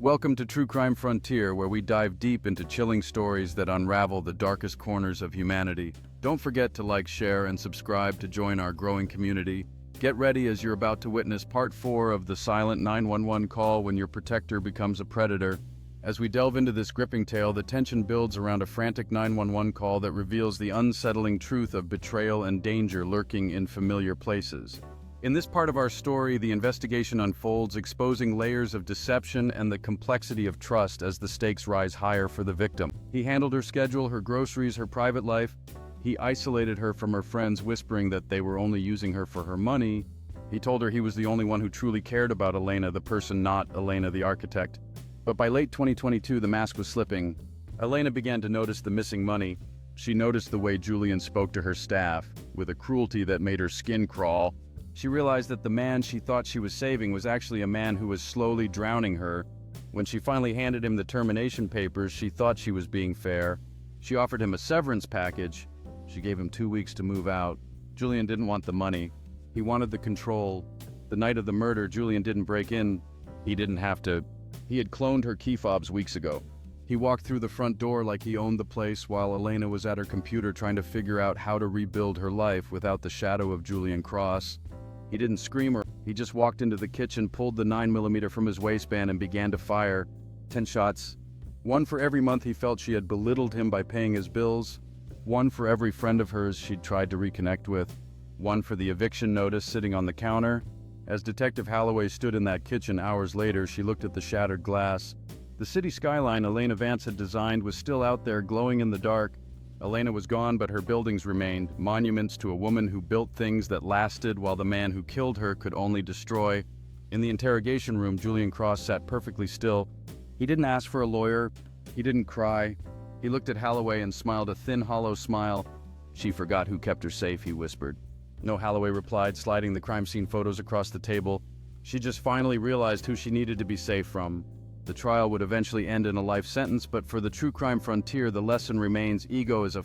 Welcome to True Crime Frontier, where we dive deep into chilling stories that unravel the darkest corners of humanity. Don't forget to like, share, and subscribe to join our growing community. Get ready as you're about to witness Part 4 of the silent 911 call when your protector becomes a predator. As we delve into this gripping tale, the tension builds around a frantic 911 call that reveals the unsettling truth of betrayal and danger lurking in familiar places. In this part of our story, the investigation unfolds, exposing layers of deception and the complexity of trust as the stakes rise higher for the victim. He handled her schedule, her groceries, her private life. He isolated her from her friends, whispering that they were only using her for her money. He told her he was the only one who truly cared about Elena, the person, not Elena, the architect. But by late 2022, the mask was slipping. Elena began to notice the missing money. She noticed the way Julian spoke to her staff, with a cruelty that made her skin crawl. She realized that the man she thought she was saving was actually a man who was slowly drowning her. When she finally handed him the termination papers, she thought she was being fair. She offered him a severance package. She gave him 2 weeks to move out. Julian didn't want the money. He wanted the control. The night of the murder, Julian didn't break in. He didn't have to. He had cloned her key fobs weeks ago. He walked through the front door like he owned the place while Elena was at her computer trying to figure out how to rebuild her life without the shadow of Julian Cross. He didn't scream or he just walked into the kitchen, pulled the 9mm from his waistband and began to fire. 10 shots. One for every month he felt she had belittled him by paying his bills. One for every friend of hers she'd tried to reconnect with. One for the eviction notice sitting on the counter. As Detective Halloway stood in that kitchen hours later, she looked at the shattered glass. The city skyline Elena Vance had designed was still out there, glowing in the dark. Elena was gone, but her buildings remained, monuments to a woman who built things that lasted while the man who killed her could only destroy. In the interrogation room, Julian Cross sat perfectly still. He didn't ask for a lawyer. He didn't cry. He looked at Halloway and smiled a thin, hollow smile. "She forgot who kept her safe," he whispered. "No," Halloway replied, sliding the crime scene photos across the table. "She just finally realized who she needed to be safe from." The trial would eventually end in a life sentence, but for the true crime frontier, the lesson remains: ego is a